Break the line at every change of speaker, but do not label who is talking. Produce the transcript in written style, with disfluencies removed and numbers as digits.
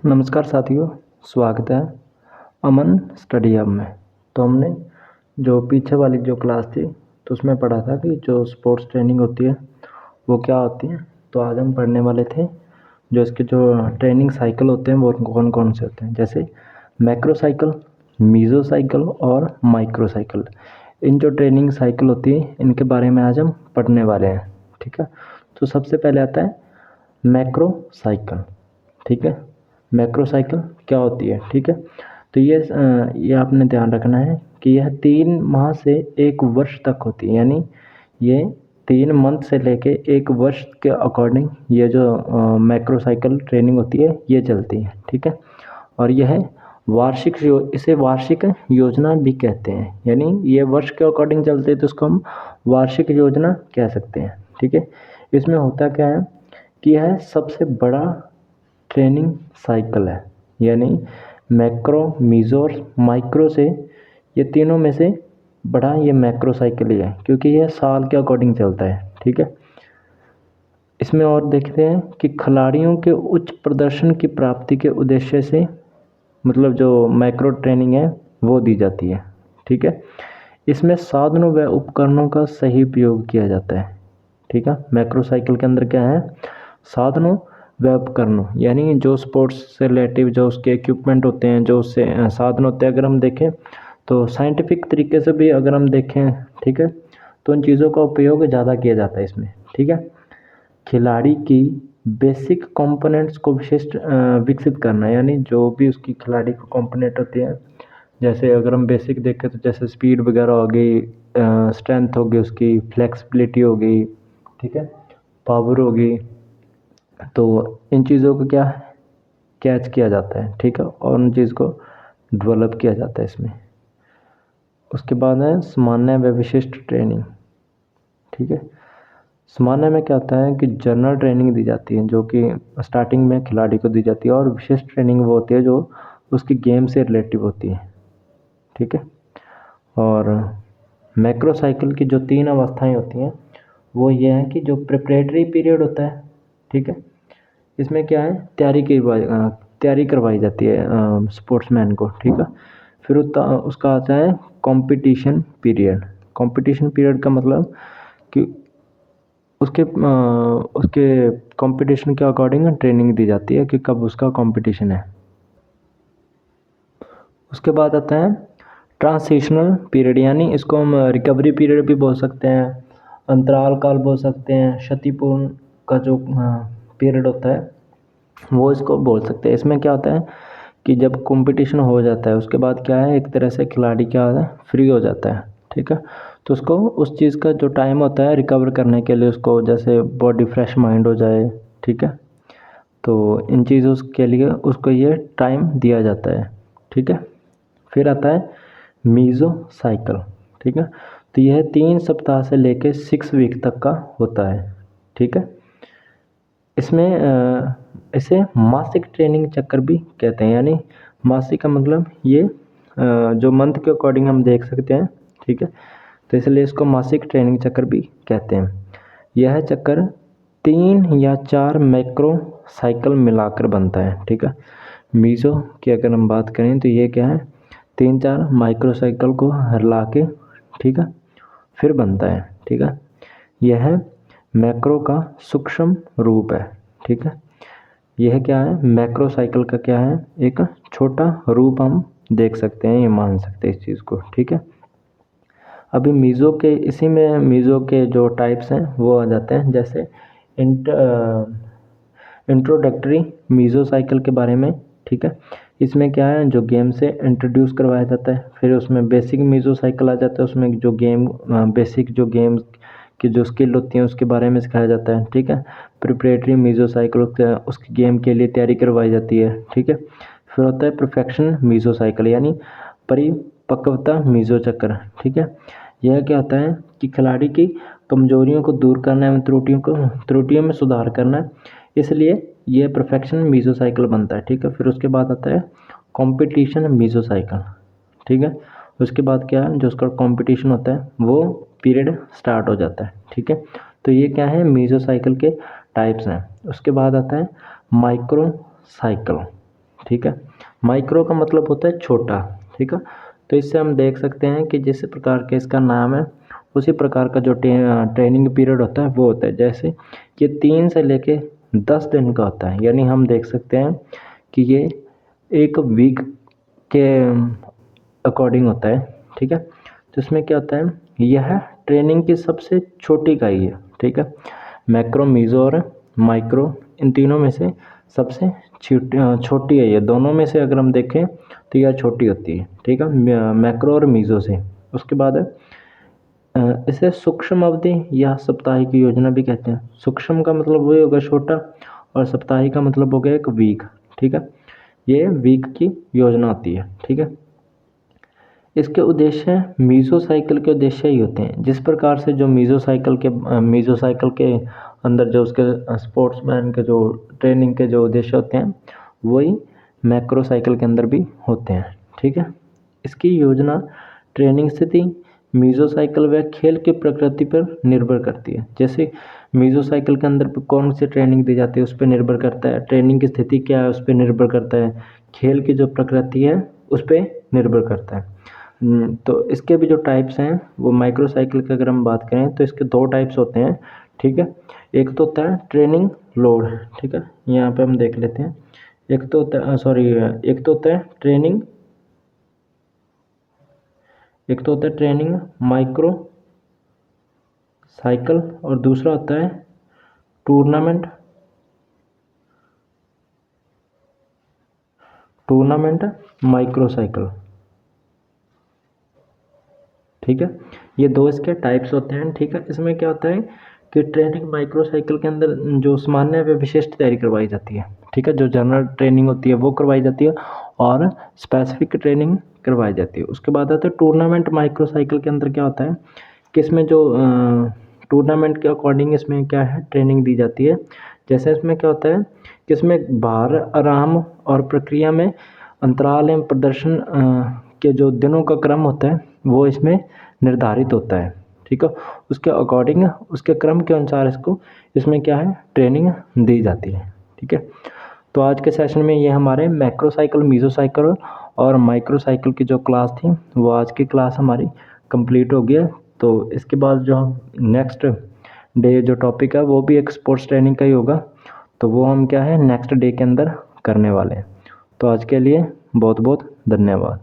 नमस्कार साथियों, स्वागत है अमन स्टडी हब में। तो हमने जो पीछे वाली जो क्लास थी तो उसमें पढ़ा था कि जो स्पोर्ट्स ट्रेनिंग होती है वो क्या होती है। तो आज हम पढ़ने वाले थे जो इसके जो ट्रेनिंग साइकिल होते हैं वो कौन कौन से होते हैं, जैसे मैक्रो साइकिल, मीज़ो साइकिल और माइक्रो साइकिल। इन जो ट्रेनिंग साइकिल होती है इनके बारे में आज हम पढ़ने वाले हैं। ठीक है, तो सबसे पहले आता है मैक्रो साइकिल। ठीक है, मैक्रो साइकिल क्या होती है। ठीक है, तो ये आपने ध्यान रखना है कि यह 3 माह से 1 वर्ष तक होती है, यानी ये 3 मंथ से लेके 1 वर्ष के अकॉर्डिंग ये जो मैक्रो साइकिल ट्रेनिंग होती है ये चलती है। ठीक है, और यह इसे वार्षिक योजना भी कहते हैं, यानी ये वर्ष के अकॉर्डिंग चलते हैं तो इसको हम वार्षिक योजना कह सकते हैं। ठीक है, इसमें होता क्या है कि यह सबसे बड़ा ट्रेनिंग साइकिल है, यानी मैक्रो, मीज़ो और माइक्रो से ये तीनों में से बड़ा ये मैक्रो साइकिल ही है, क्योंकि यह साल के अकॉर्डिंग चलता है। ठीक है, इसमें और देखते हैं कि खिलाड़ियों के उच्च प्रदर्शन की प्राप्ति के उद्देश्य से मतलब जो मैक्रो ट्रेनिंग है वो दी जाती है। ठीक है, इसमें साधनों व उपकरणों का सही उपयोग किया जाता है। ठीक है, मैक्रो साइकिल के अंदर क्या है, साधनों व उपकरणों, यानी जो स्पोर्ट्स से रिलेटिव जो उसके इक्विपमेंट होते हैं, जो उससे साधन होते हैं, अगर हम देखें तो साइंटिफिक तरीके से भी अगर हम देखें, ठीक है, तो उन चीज़ों का उपयोग ज़्यादा किया जाता है इसमें। ठीक है, खिलाड़ी की बेसिक कंपोनेंट्स को विकसित करना, यानी जो भी उसकी खिलाड़ी को कंपोनेंट होती है, जैसे अगर हम बेसिक देखें तो जैसे स्पीड वगैरह हो गई, स्ट्रेंथ हो गई, उसकी फ्लेक्सिबिलिटी हो गई, ठीक है, पावर होगी, तो इन चीज़ों को क्या कैच किया जाता है। ठीक है, और उन चीज़ को डेवलप किया जाता है इसमें। उसके बाद है सामान्य व विशिष्ट ट्रेनिंग। ठीक है, सामान्य में क्या होता है कि जनरल ट्रेनिंग दी जाती है जो कि स्टार्टिंग में खिलाड़ी को दी जाती है, और विशिष्ट ट्रेनिंग वो होती है जो उसकी गेम से रिलेटिव होती है। ठीक है, और मैक्रो साइकिल की जो 3 अवस्थाएं होती हैं वो ये है कि जो प्रिपरेटरी पीरियड होता है, ठीक है, इसमें क्या है तैयारी करवाई जाती है स्पोर्ट्समैन को। ठीक है, फिर उसका आता है कंपटीशन पीरियड। कंपटीशन पीरियड का मतलब कि उसके कंपटीशन के अकॉर्डिंग ट्रेनिंग दी जाती है कि कब उसका कंपटीशन है। उसके बाद आता है ट्रांजिशनल पीरियड, यानी इसको हम रिकवरी पीरियड भी बोल सकते हैं, अंतराल काल बोल सकते हैं, क्षतिपूर्ण का जो पीरियड होता है वो इसको बोल सकते हैं। इसमें क्या होता है कि जब कंपटीशन हो जाता है उसके बाद क्या है, एक तरह से खिलाड़ी क्या होता है, फ्री हो जाता है। ठीक है, तो उसको उस चीज़ का जो टाइम होता है रिकवर करने के लिए, उसको जैसे बॉडी फ्रेश माइंड हो जाए, ठीक है, तो इन चीज़ों के लिए उसको ये टाइम दिया जाता है। ठीक है, फिर आता है मीज़ो साइकिल। ठीक है, तो यह 3 सप्ताह से लेकर 6 वीक तक का होता है। ठीक है, इसमें इसे मासिक ट्रेनिंग चक्र भी कहते हैं, यानी मासिक का मतलब ये जो मंथ के अकॉर्डिंग हम देख सकते हैं। ठीक है, तो इसलिए इसको मासिक ट्रेनिंग चक्र भी कहते हैं। यह चक्र 3 या 4 मैक्रो साइकिल मिलाकर बनता है। ठीक है, मीज़ो की अगर हम बात करें तो ये क्या है, 3-4 माइक्रो साइकिल को हला के, ठीक है, फिर बनता है। ठीक है, यह मैक्रो का सूक्ष्म रूप है। ठीक है, यह क्या है, मैक्रो साइकिल का क्या है, एक छोटा रूप हम देख सकते हैं, ये मान सकते हैं इस चीज़ को। ठीक है, अभी इसी में मीज़ो के जो टाइप्स हैं वो आ जाते हैं, जैसे इंट्रोडक्टरी मीज़ो साइकिल के बारे में। ठीक है, इसमें क्या है, जो गेम से इंट्रोड्यूस करवाया जाता है। फिर उसमें बेसिक मीज़ो साइकिल आ जाता है, उसमें जो बेसिक जो गेम की जो स्किल होती हैं उसके बारे में सिखाया जाता है। ठीक है, प्रिपरेटरी मीज़ो साइकिल उसकी गेम के लिए तैयारी करवाई जाती है। ठीक है, फिर होता है परफेक्शन मीज़ो साइकिल, यानी परिपक्वता मीज़ो चक्र। ठीक है, यह क्या होता है कि खिलाड़ी की कमजोरियों को दूर करना है, त्रुटियों में सुधार करना है, इसलिए ये परफेक्शन मीज़ो साइकिल बनता है। ठीक है, फिर उसके बाद आता है कंपटीशन मीज़ो साइकिल। ठीक है, उसके बाद क्या है, जो उसका कंपटीशन होता है वो पीरियड स्टार्ट हो जाता है। ठीक है, तो ये क्या है, मीज़ो साइकिल के टाइप्स हैं। उसके बाद आता है माइक्रो साइकिल। ठीक है। माइक्रो का मतलब होता है छोटा, ठीक है। तो इससे हम देख सकते हैं कि जिस प्रकार के इसका नाम है उसी प्रकार का जो ट्रेनिंग पीरियड होता है वो होता है। जैसे ये 3 से लेके 10 दिन का होता है, यानी हम देख सकते हैं कि ये एक वीक के अकॉर्डिंग होता है, ठीक है। तो इसमें क्या होता है, यह ट्रेनिंग की सबसे छोटी इकाई है, ठीक है। मैक्रो, मीज़ो और माइक्रो इन तीनों में से सबसे छोटी है ये। दोनों में से अगर हम देखें तो यह छोटी होती है, ठीक है, मैक्रो और मीज़ो से। उसके बाद है इसे सूक्ष्म अवधि या साप्ताहिक योजना भी कहते हैं। सूक्ष्म का मतलब वही होगा छोटा, और साप्ताहिक का मतलब हो गया एक वीक, ठीक है। ये वीक की योजना होती है, ठीक है। इसके उद्देश्य मीज़ो साइकिल के उद्देश्य ही होते हैं। जिस प्रकार से जो मीज़ो साइकिल के अंदर जो उसके स्पोर्ट्समैन के जो ट्रेनिंग के जो उद्देश्य होते हैं वही मैक्रो साइकिल के अंदर भी होते हैं, ठीक है। इसकी योजना, ट्रेनिंग स्थिति मीज़ो साइकिल व खेल की प्रकृति पर निर्भर करती है। जैसे मीज़ो साइकिल के अंदर कौन सी ट्रेनिंग दी जाती है उस पर निर्भर करता है, ट्रेनिंग की स्थिति क्या है उस पर निर्भर करता है, खेल की जो प्रकृति है उस पर निर्भर करता है। तो इसके भी जो टाइप्स हैं वो माइक्रो साइकिल की अगर हम बात करें तो इसके 2 टाइप्स होते हैं, ठीक है। एक तो होता है ट्रेनिंग लोड, ठीक है, यहाँ पे हम देख लेते हैं। एक तो होता है एक तो होता है ट्रेनिंग माइक्रो साइकिल और दूसरा होता है टूर्नामेंट माइक्रो साइकिल, ठीक है। ये 2 इसके टाइप्स होते हैं, ठीक है। इसमें क्या होता है कि ट्रेनिंग माइक्रो साइकिल के अंदर जो सामान्य व विशिष्ट तैयारी करवाई जाती है, ठीक है। जो जनरल ट्रेनिंग होती है वो करवाई जाती है और स्पेसिफिक ट्रेनिंग करवाई जाती है। उसके बाद आता है टूर्नामेंट माइक्रो साइकिल के अंदर क्या होता है कि इसमें जो टूर्नामेंट के अकॉर्डिंग इसमें क्या है ट्रेनिंग दी जाती है। जैसे इसमें क्या होता है कि इसमें भार, आराम और प्रक्रिया में अंतराल एवं प्रदर्शन के जो दिनों का क्रम होता है वो इसमें निर्धारित होता है, ठीक है। उसके अकॉर्डिंग, उसके क्रम के अनुसार इसमें क्या है ट्रेनिंग दी जाती है, ठीक है। तो आज के सेशन में ये हमारे मैक्रो साइकिल, मीज़ो साइकिल और माइक्रो साइकिल की जो क्लास थी वो आज की क्लास हमारी कंप्लीट हो गई। तो इसके बाद जो हम नेक्स्ट डे जो टॉपिक है वो भी एक स्पोर्ट्स ट्रेनिंग का ही होगा, तो वो हम क्या है नेक्स्ट डे के अंदर करने वाले हैं। तो आज के लिए बहुत बहुत धन्यवाद।